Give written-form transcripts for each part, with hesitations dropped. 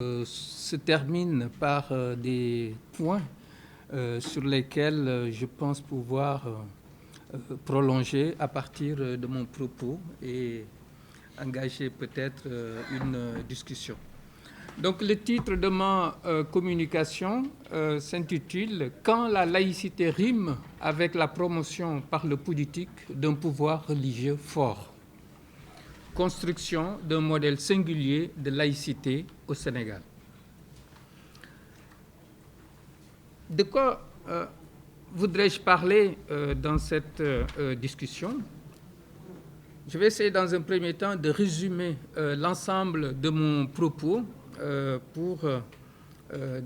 Se termine par des points sur lesquels je pense pouvoir prolonger à partir de mon propos et engager peut-être une discussion. Donc le titre de ma communication s'intitule « Quand la laïcité rime avec la promotion par le politique d'un pouvoir religieux fort ». Construction d'un modèle singulier de laïcité au Sénégal. De quoi voudrais-je parler dans cette discussion? Je vais essayer dans un premier temps de résumer l'ensemble de mon propos pour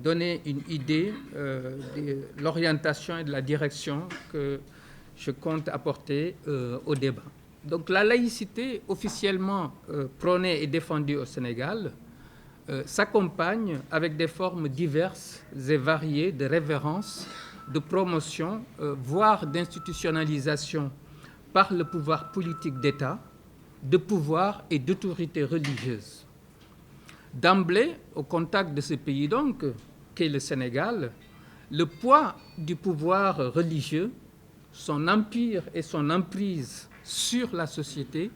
donner une idée de l'orientation et de la direction que je compte apporter au débat. Donc la laïcité officiellement prônée et défendue au Sénégal s'accompagne avec des formes diverses et variées de révérence, de promotion, voire d'institutionnalisation par le pouvoir politique d'État, de pouvoir et d'autorité religieuse. D'emblée, au contact de ce pays donc, qu'est le Sénégal, le poids du pouvoir religieux, son empire et son emprise sur la société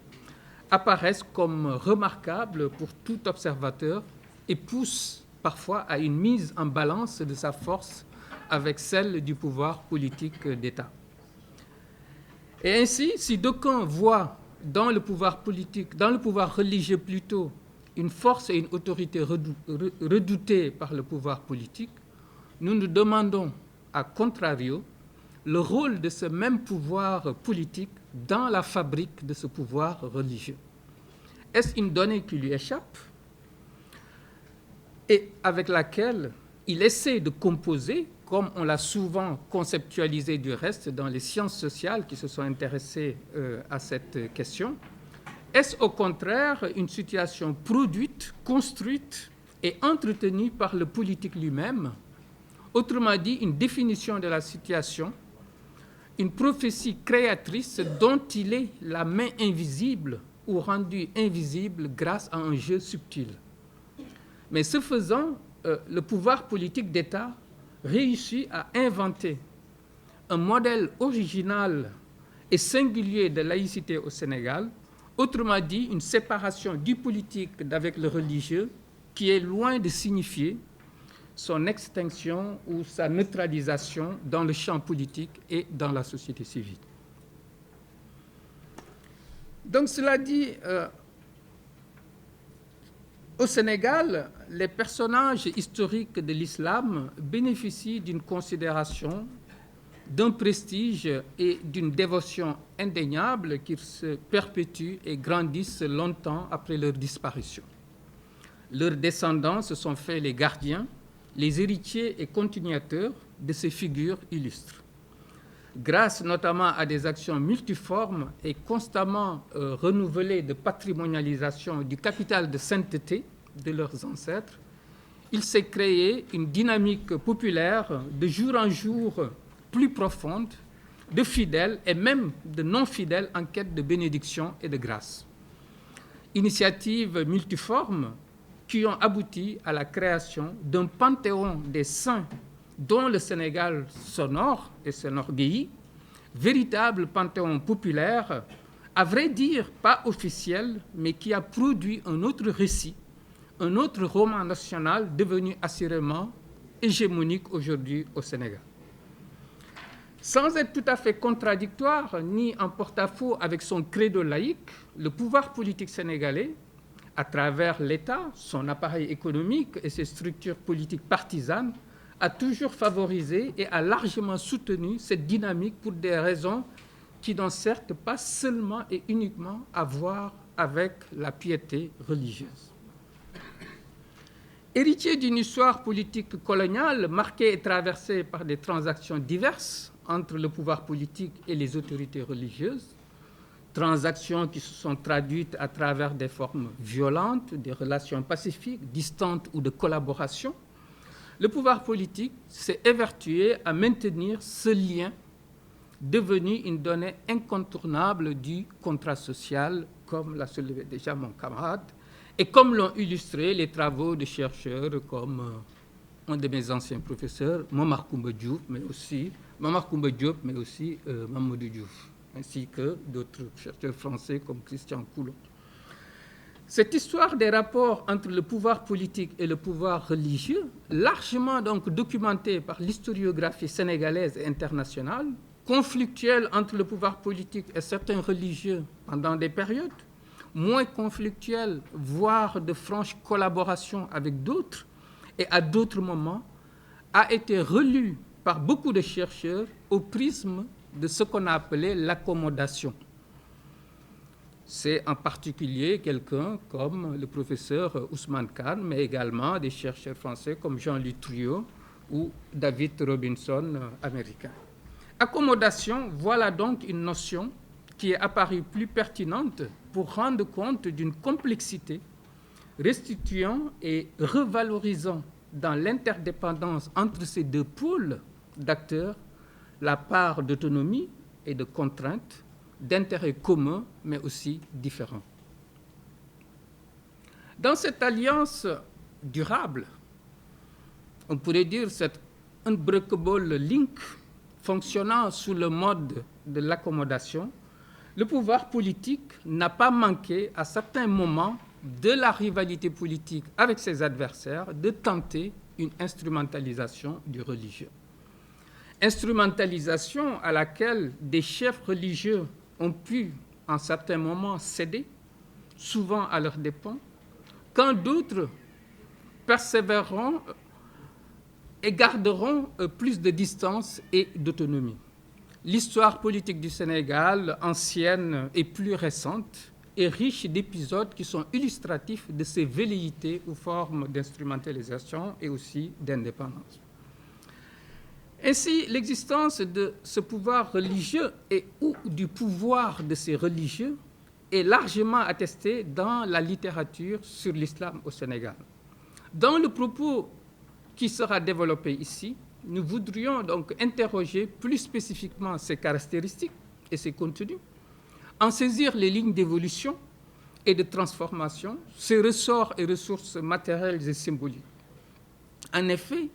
apparaissent comme remarquables pour tout observateur et poussent parfois à une mise en balance de sa force avec celle du pouvoir politique d'État. Et ainsi, si d'aucuns voient dans le pouvoir politique, dans le pouvoir religieux plutôt, une force et une autorité redoutées par le pouvoir politique, nous nous demandons, à contrario, le rôle de ce même pouvoir politique dans la fabrique de ce pouvoir religieux. Est-ce une donnée qui lui échappe et avec laquelle il essaie de composer, comme on l'a souvent conceptualisé du reste dans les sciences sociales qui se sont intéressées à cette question? Est-ce au contraire une situation produite, construite et entretenue par le politique lui-même? Autrement dit, une définition de la situation, une prophétie créatrice dont il est la main invisible ou rendue invisible grâce à un jeu subtil. Mais ce faisant, le pouvoir politique d'État réussit à inventer un modèle original et singulier de laïcité au Sénégal, autrement dit, une séparation du politique d'avec le religieux qui est loin de signifier son extinction ou sa neutralisation dans le champ politique et dans la société civile. Donc cela dit, au Sénégal, les personnages historiques de l'islam bénéficient d'une considération, d'un prestige et d'une dévotion indéniable qui se perpétuent et grandissent longtemps après leur disparition. Leurs descendants se sont faits les gardiens, les héritiers et continuateurs de ces figures illustres. Grâce notamment à des actions multiformes et constamment renouvelées de patrimonialisation du capital de sainteté de leurs ancêtres, il s'est créé une dynamique populaire de jour en jour plus profonde, de fidèles et même de non-fidèles en quête de bénédiction et de grâce. Initiatives multiformes qui ont abouti à la création d'un panthéon des saints dont le Sénégal s'honore et s'enorgueillit, véritable panthéon populaire, à vrai dire pas officiel, mais qui a produit un autre récit, un autre roman national devenu assurément hégémonique aujourd'hui au Sénégal. Sans être tout à fait contradictoire ni en porte-à-faux avec son credo laïque, le pouvoir politique sénégalais, à travers l'État, son appareil économique et ses structures politiques partisanes, a toujours favorisé et a largement soutenu cette dynamique pour des raisons qui n'ont certes pas seulement et uniquement à voir avec la piété religieuse. Héritier d'une histoire politique coloniale marquée et traversée par des transactions diverses entre le pouvoir politique et les autorités religieuses, transactions qui se sont traduites à travers des formes violentes, des relations pacifiques, distantes ou de collaboration, le pouvoir politique s'est évertué à maintenir ce lien devenu une donnée incontournable du contrat social, comme l'a soulevé déjà mon camarade, et comme l'ont illustré les travaux de chercheurs comme un de mes anciens professeurs, Momar Koumba Diop, mais aussi Mamadou Diouf, ainsi que d'autres chercheurs français comme Christian Coulon. Cette histoire des rapports entre le pouvoir politique et le pouvoir religieux, largement donc documentée par l'historiographie sénégalaise et internationale, conflictuelle entre le pouvoir politique et certains religieux pendant des périodes, moins conflictuelle, voire de franche collaboration avec d'autres, et à d'autres moments, a été relue par beaucoup de chercheurs au prisme de ce qu'on a appelé l'accommodation. C'est en particulier quelqu'un comme le professeur Ousmane Khan, mais également des chercheurs français comme Jean-Louis Triot ou David Robinson, américain. Accommodation, voilà donc une notion qui est apparue plus pertinente pour rendre compte d'une complexité, restituant et revalorisant dans l'interdépendance entre ces deux pôles d'acteurs la part d'autonomie et de contraintes, d'intérêts communs, mais aussi différents. Dans cette alliance durable, on pourrait dire cette unbreakable link fonctionnant sous le mode de l'accommodation, le pouvoir politique n'a pas manqué à certains moments de la rivalité politique avec ses adversaires de tenter une instrumentalisation du religieux. Instrumentalisation à laquelle des chefs religieux ont pu, en certains moments, céder, souvent à leurs dépens, quand d'autres persévéreront et garderont plus de distance et d'autonomie. L'histoire politique du Sénégal, ancienne et plus récente, est riche d'épisodes qui sont illustratifs de ces velléités ou formes d'instrumentalisation et aussi d'indépendance. Ainsi, l'existence de ce pouvoir religieux ou du pouvoir de ces religieux est largement attestée dans la littérature sur l'islam au Sénégal. Dans le propos qui sera développé ici, nous voudrions donc interroger plus spécifiquement ces caractéristiques et ces contenus, en saisir les lignes d'évolution et de transformation, ses ressorts et ressources matérielles et symboliques. En effet,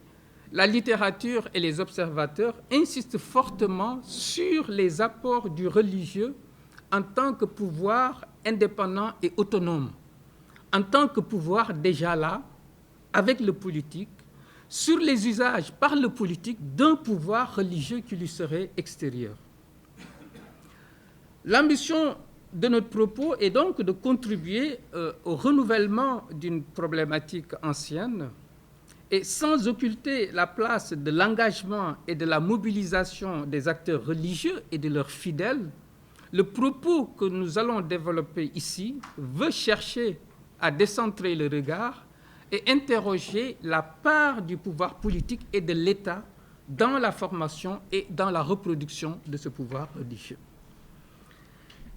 la littérature et les observateurs insistent fortement sur les apports du religieux en tant que pouvoir indépendant et autonome, en tant que pouvoir déjà là, avec le politique, sur les usages par le politique d'un pouvoir religieux qui lui serait extérieur. L'ambition de notre propos est donc de contribuer au renouvellement d'une problématique ancienne et sans occulter la place de l'engagement et de la mobilisation des acteurs religieux et de leurs fidèles, le propos que nous allons développer ici veut chercher à décentrer le regard et interroger la part du pouvoir politique et de l'État dans la formation et dans la reproduction de ce pouvoir religieux.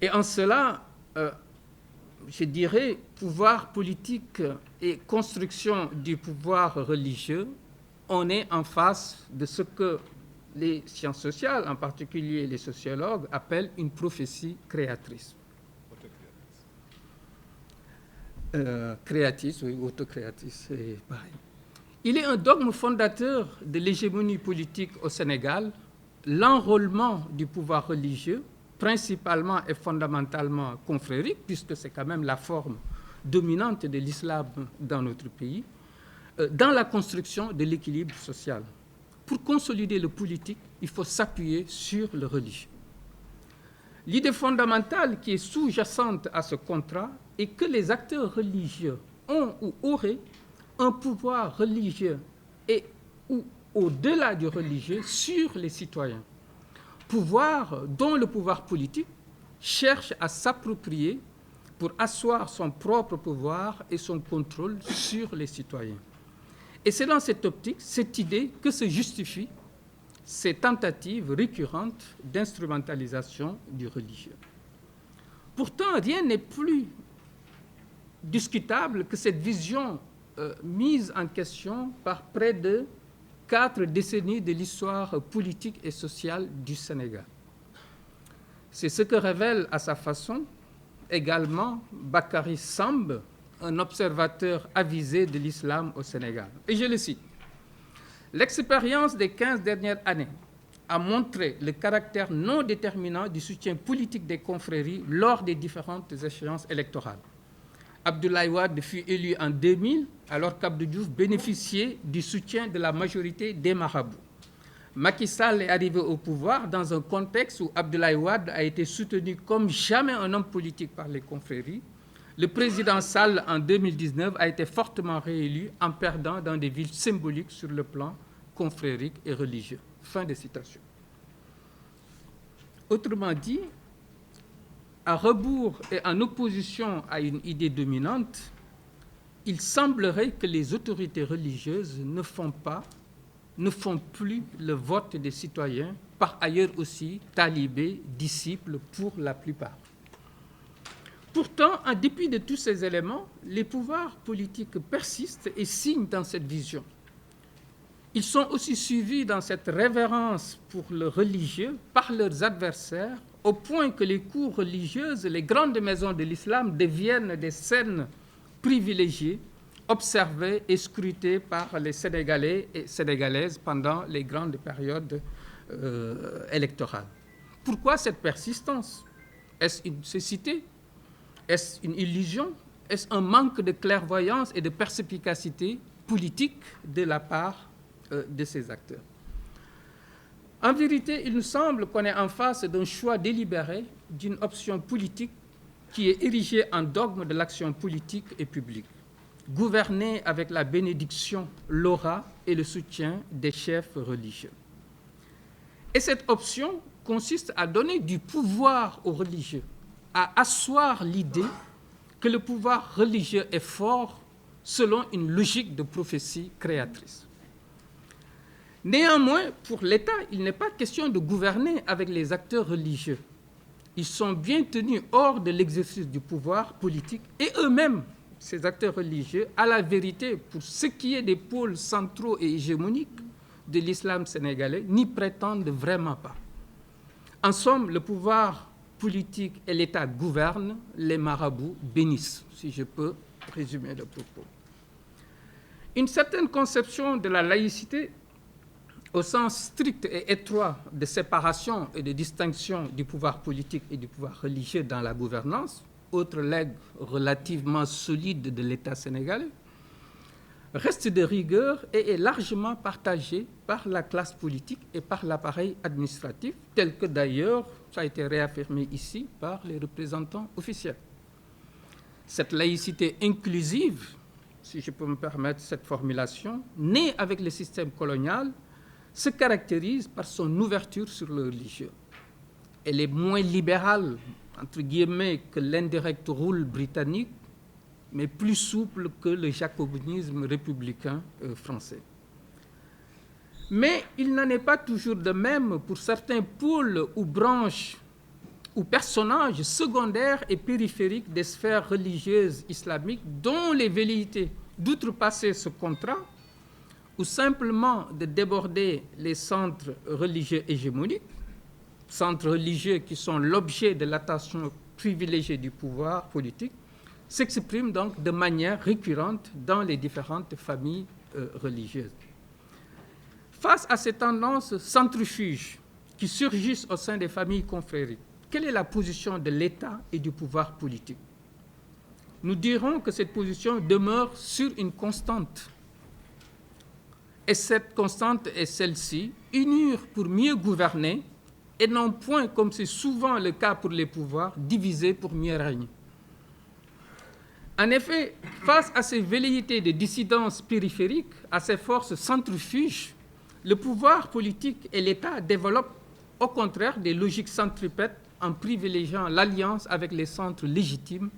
Et en cela, je dirais, pouvoir politique et construction du pouvoir religieux, on est en face de ce que les sciences sociales, en particulier les sociologues, appellent une prophétie créatrice. Créatrice, oui, autocréatrice, c'est pareil. Il est un dogme fondateur de l'hégémonie politique au Sénégal, l'enrôlement du pouvoir religieux, principalement et fondamentalement confrérique, puisque c'est quand même la forme dominante de l'islam dans notre pays, dans la construction de l'équilibre social. Pour consolider le politique, il faut s'appuyer sur le religieux. L'idée fondamentale qui est sous-jacente à ce contrat est que les acteurs religieux ont ou auraient un pouvoir religieux et ou au-delà du religieux sur les citoyens. Pouvoir dont le pouvoir politique cherche à s'approprier pour asseoir son propre pouvoir et son contrôle sur les citoyens. Et c'est dans cette optique, cette idée, que se justifient ces tentatives récurrentes d'instrumentalisation du religieux. Pourtant, rien n'est plus discutable que cette vision mise en question par près de 4 décennies de l'histoire politique et sociale du Sénégal. C'est ce que révèle à sa façon également Bakary Samb, un observateur avisé de l'islam au Sénégal. Et je le cite. L'expérience des 15 dernières années a montré le caractère non déterminant du soutien politique des confréries lors des différentes échéances électorales. Abdoulaye Wade fut élu en 2000, alors qu'Abdou Diouf bénéficiait du soutien de la majorité des marabouts. Macky Sall est arrivé au pouvoir dans un contexte où Abdoulaye Wade a été soutenu comme jamais un homme politique par les confréries. Le président Sall, en 2019, a été fortement réélu en perdant dans des villes symboliques sur le plan confrérique et religieux. Fin de citation. Autrement dit, à rebours et en opposition à une idée dominante, il semblerait que les autorités religieuses ne font plus le vote des citoyens, par ailleurs aussi talibés, disciples pour la plupart. Pourtant, en dépit de tous ces éléments, les pouvoirs politiques persistent et signent dans cette vision. Ils sont aussi suivis dans cette révérence pour le religieux par leurs adversaires, au point que les cours religieuses, les grandes maisons de l'islam deviennent des scènes privilégiées, observées et scrutées par les Sénégalais et Sénégalaises pendant les grandes périodes électorales. Pourquoi cette persistance? Est-ce une nécessité? Est-ce une illusion? Est-ce un manque de clairvoyance et de perspicacité politique de la part de ces acteurs? En vérité, il nous semble qu'on est en face d'un choix délibéré d'une option politique qui est érigée en dogme de l'action politique et publique, gouvernée avec la bénédiction, l'aura et le soutien des chefs religieux. Et cette option consiste à donner du pouvoir aux religieux, à asseoir l'idée que le pouvoir religieux est fort selon une logique de prophétie créatrice. Néanmoins, pour l'État, il n'est pas question de gouverner avec les acteurs religieux. Ils sont bien tenus hors de l'exercice du pouvoir politique et eux-mêmes, ces acteurs religieux, à la vérité, pour ce qui est des pôles centraux et hégémoniques de l'islam sénégalais, n'y prétendent vraiment pas. En somme, le pouvoir politique et l'État gouvernent, les marabouts bénissent, si je peux résumer le propos. Une certaine conception de la laïcité, au sens strict et étroit de séparation et de distinction du pouvoir politique et du pouvoir religieux dans la gouvernance, autre legs relativement solide de l'État sénégalais, reste de rigueur et est largement partagé par la classe politique et par l'appareil administratif, tel que d'ailleurs ça a été réaffirmé ici par les représentants officiels. Cette laïcité inclusive, si je peux me permettre cette formulation, née avec le système colonial, se caractérise par son ouverture sur le religieux. Elle est moins libérale, entre guillemets, que l'indirect rule britannique, mais plus souple que le jacobinisme républicain français. Mais il n'en est pas toujours de même pour certains pôles ou branches ou personnages secondaires et périphériques des sphères religieuses islamiques dont les velléités d'outrepasser ce contrat ou simplement de déborder les centres religieux hégémoniques, centres religieux qui sont l'objet de l'attention privilégiée du pouvoir politique, s'expriment donc de manière récurrente dans les différentes familles religieuses. Face à ces tendances centrifuges qui surgissent au sein des familles confrériques, quelle est la position de l'État et du pouvoir politique? Nous dirons que cette position demeure sur une constante. Et cette constante est celle-ci, unir pour mieux gouverner et non point, comme c'est souvent le cas pour les pouvoirs, diviser pour mieux régner. En effet, face à ces velléités de dissidence périphérique, à ces forces centrifuges, le pouvoir politique et l'État développent au contraire des logiques centripètes en privilégiant l'alliance avec les centres légitimes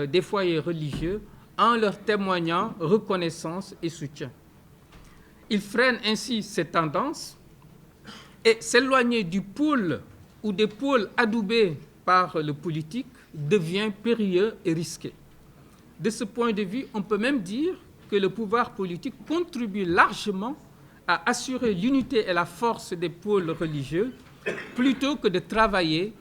des foyers religieux en leur témoignant reconnaissance et soutien. Ils freinent ainsi ces tendances et s'éloigner du pôle ou des pôles adoubés par le politique devient périlleux et risqué. De ce point de vue, on peut même dire que le pouvoir politique contribue largement à assurer l'unité et la force des pôles religieux plutôt que de travailler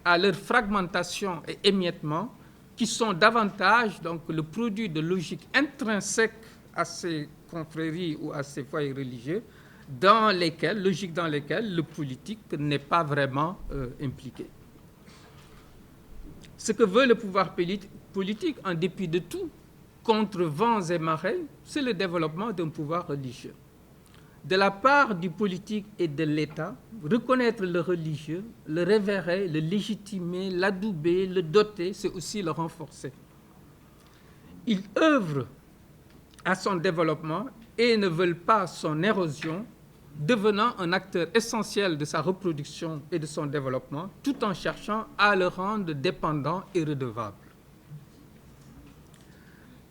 à leur fragmentation et émiettement, qui sont davantage donc, le produit de logiques intrinsèques à ces confréries ou à ces foyers religieux, logiques dans lesquelles le politique n'est pas vraiment impliqué. Ce que veut le pouvoir politique, en dépit de tout, contre vents et marées, c'est le développement d'un pouvoir religieux. De la part du politique et de l'État, reconnaître le religieux, le révérer, le légitimer, l'adouber, le doter, c'est aussi le renforcer. Ils œuvrent à son développement et ne veulent pas son érosion, devenant un acteur essentiel de sa reproduction et de son développement, tout en cherchant à le rendre dépendant et redevable.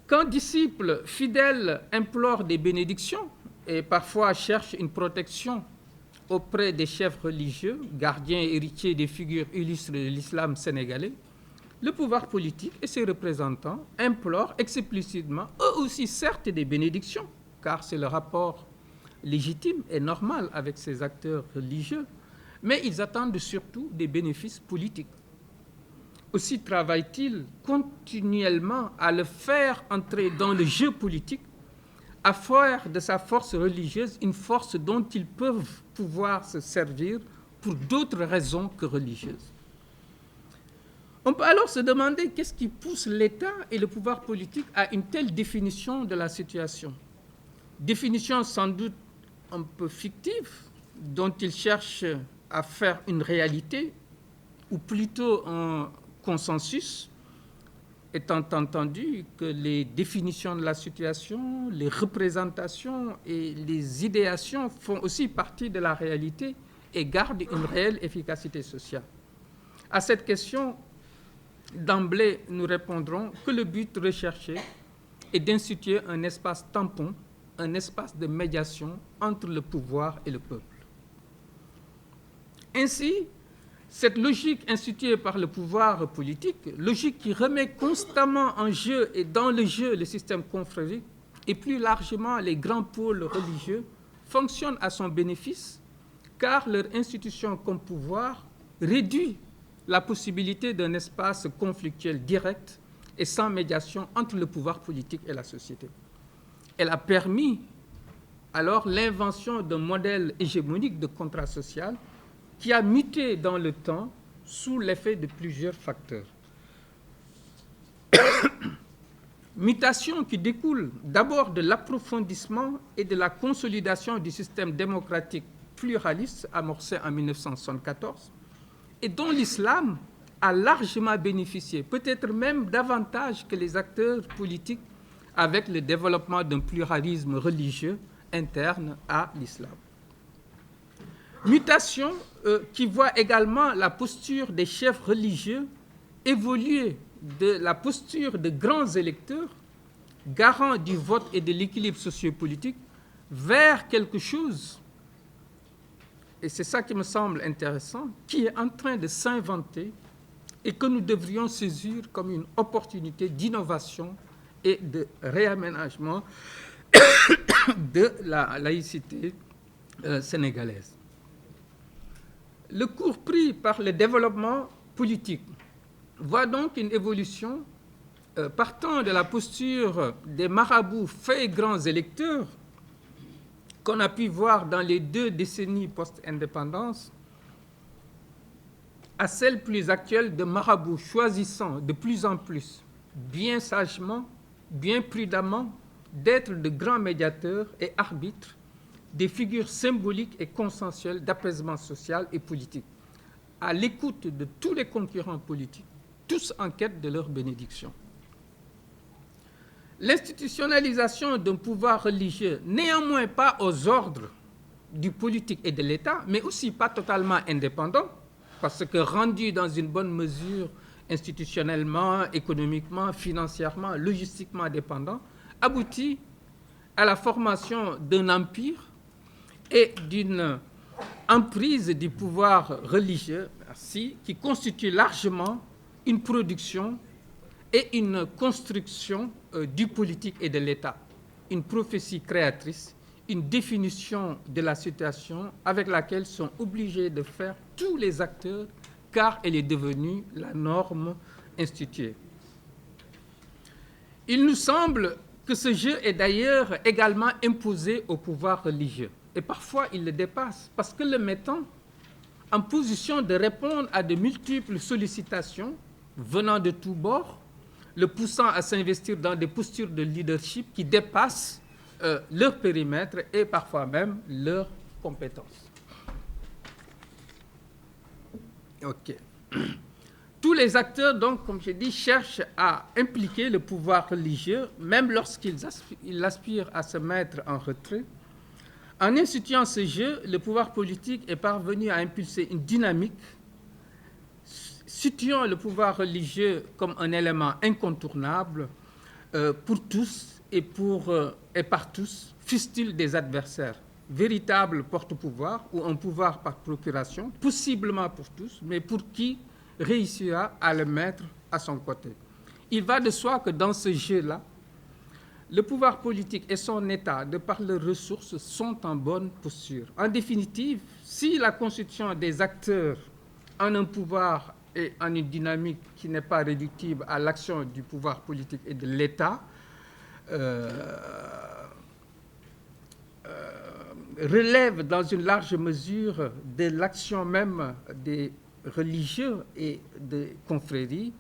Quand disciples fidèles implorent des bénédictions et parfois cherchent une protection auprès des chefs religieux, gardiens et héritiers des figures illustres de l'islam sénégalais, le pouvoir politique et ses représentants implorent explicitement, eux aussi certes des bénédictions, car c'est le rapport légitime et normal avec ces acteurs religieux, mais ils attendent surtout des bénéfices politiques. Aussi travaillent-ils continuellement à le faire entrer dans le jeu politique, à faire de sa force religieuse une force dont ils peuvent pouvoir se servir pour d'autres raisons que religieuses. On peut alors se demander qu'est-ce qui pousse l'État et le pouvoir politique à une telle définition de la situation. Définition sans doute un peu fictive, dont ils cherchent à faire une réalité, ou plutôt un consensus, étant entendu que les définitions de la situation, les représentations et les idéations font aussi partie de la réalité et gardent une réelle efficacité sociale. À cette question, d'emblée, nous répondrons que le but recherché est d'instituer un espace tampon, un espace de médiation entre le pouvoir et le peuple. Ainsi, cette logique instituée par le pouvoir politique, logique qui remet constamment en jeu et dans le jeu le système confrérique et plus largement les grands pôles religieux, fonctionne à son bénéfice car leur institution comme pouvoir réduit la possibilité d'un espace conflictuel direct et sans médiation entre le pouvoir politique et la société. Elle a permis alors l'invention d'un modèle hégémonique de contrat social qui a muté dans le temps sous l'effet de plusieurs facteurs. Mutation qui découle d'abord de l'approfondissement et de la consolidation du système démocratique pluraliste amorcé en 1974 et dont l'islam a largement bénéficié, peut-être même davantage que les acteurs politiques avec le développement d'un pluralisme religieux interne à l'islam. Mutation qui voit également la posture des chefs religieux évoluer de la posture de grands électeurs, garants du vote et de l'équilibre sociopolitique, vers quelque chose, et c'est ça qui me semble intéressant, qui est en train de s'inventer et que nous devrions saisir comme une opportunité d'innovation et de réaménagement de la laïcité sénégalaise. Le cours pris par le développement politique voit donc une évolution partant de la posture des marabouts faits grands électeurs qu'on a pu voir dans les 2 décennies post-indépendance à celle plus actuelle de marabouts choisissant de plus en plus, bien sagement, bien prudemment, d'être de grands médiateurs et arbitres des figures symboliques et consensuelles d'apaisement social et politique, à l'écoute de tous les concurrents politiques, tous en quête de leur bénédiction. L'institutionnalisation d'un pouvoir religieux, néanmoins pas aux ordres du politique et de l'État, mais aussi pas totalement indépendant, parce que rendu dans une bonne mesure institutionnellement, économiquement, financièrement, logistiquement dépendant, aboutit à la formation d'un empire et d'une emprise du pouvoir religieux, qui constitue largement une production et une construction du politique et de l'État, une prophétie créatrice, une définition de la situation avec laquelle sont obligés de faire tous les acteurs, car elle est devenue la norme instituée. Il nous semble que ce jeu est d'ailleurs également imposé au pouvoir religieux. Et parfois, il le dépasse, parce que le mettant en position de répondre à de multiples sollicitations venant de tous bords, le poussant à s'investir dans des postures de leadership qui dépassent leur périmètre et parfois même leurs compétences. OK. Tous les acteurs, donc, comme j'ai dit, cherchent à impliquer le pouvoir religieux, même lorsqu'ils aspirent à se mettre en retrait. En instituant ce jeu, le pouvoir politique est parvenu à impulser une dynamique, situant le pouvoir religieux comme un élément incontournable pour tous et par tous, fussent-ils des adversaires, véritable porte-pouvoir ou un pouvoir par procuration, possiblement pour tous, mais pour qui réussira à le mettre à son côté. Il va de soi que dans ce jeu-là, le pouvoir politique et son État, de par leurs ressources, sont en bonne posture. En définitive, si la constitution des acteurs en un pouvoir et en une dynamique qui n'est pas réductible à l'action du pouvoir politique et de l'État, relève dans une large mesure de l'action même des religieux et des confréries,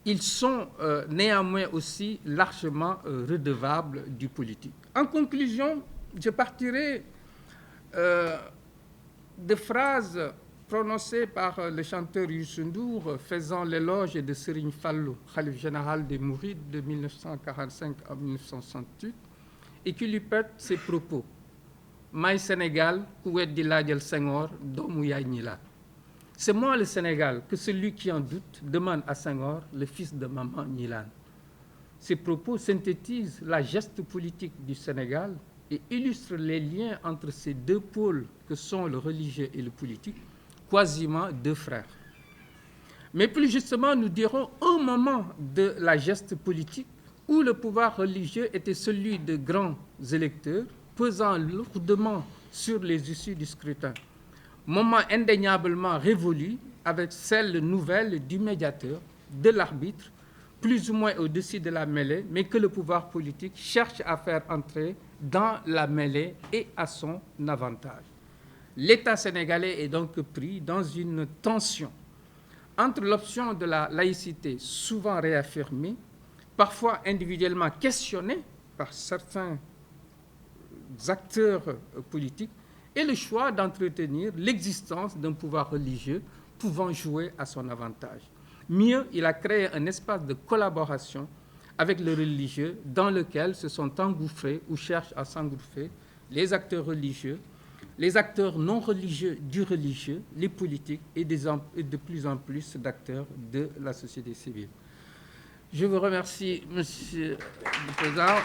ils sont néanmoins aussi largement redevables du politique. En conclusion, je partirai de phrases prononcées par le chanteur Youssou Ndour faisant l'éloge de Serigne Fallou, khalife général des Mourides de 1945 à 1968, et qui lui pète ses propos. Maï Sénégal, ku weddi laajal Senghor, doomu yaay ñilaat. C'est moi le Sénégal que celui qui en doute demande à Senghor, le fils de maman Gnilane. Ces propos synthétisent la geste politique du Sénégal et illustrent les liens entre ces deux pôles que sont le religieux et le politique, quasiment deux frères. Mais plus justement, nous dirons un moment de la geste politique où le pouvoir religieux était celui de grands électeurs, pesant lourdement sur les issues du scrutin. Moment indéniablement révolu avec celle nouvelle du médiateur, de l'arbitre, plus ou moins au-dessus de la mêlée, mais que le pouvoir politique cherche à faire entrer dans la mêlée et à son avantage. L'État sénégalais est donc pris dans une tension entre l'option de la laïcité, souvent réaffirmée, parfois individuellement questionnée par certains acteurs politiques, et le choix d'entretenir l'existence d'un pouvoir religieux pouvant jouer à son avantage. Mieux, il a créé un espace de collaboration avec le religieux dans lequel se sont engouffrés ou cherchent à s'engouffrer les acteurs religieux, les acteurs non religieux du religieux, les politiques et de plus en plus d'acteurs de la société civile. Je vous remercie, Monsieur le Président.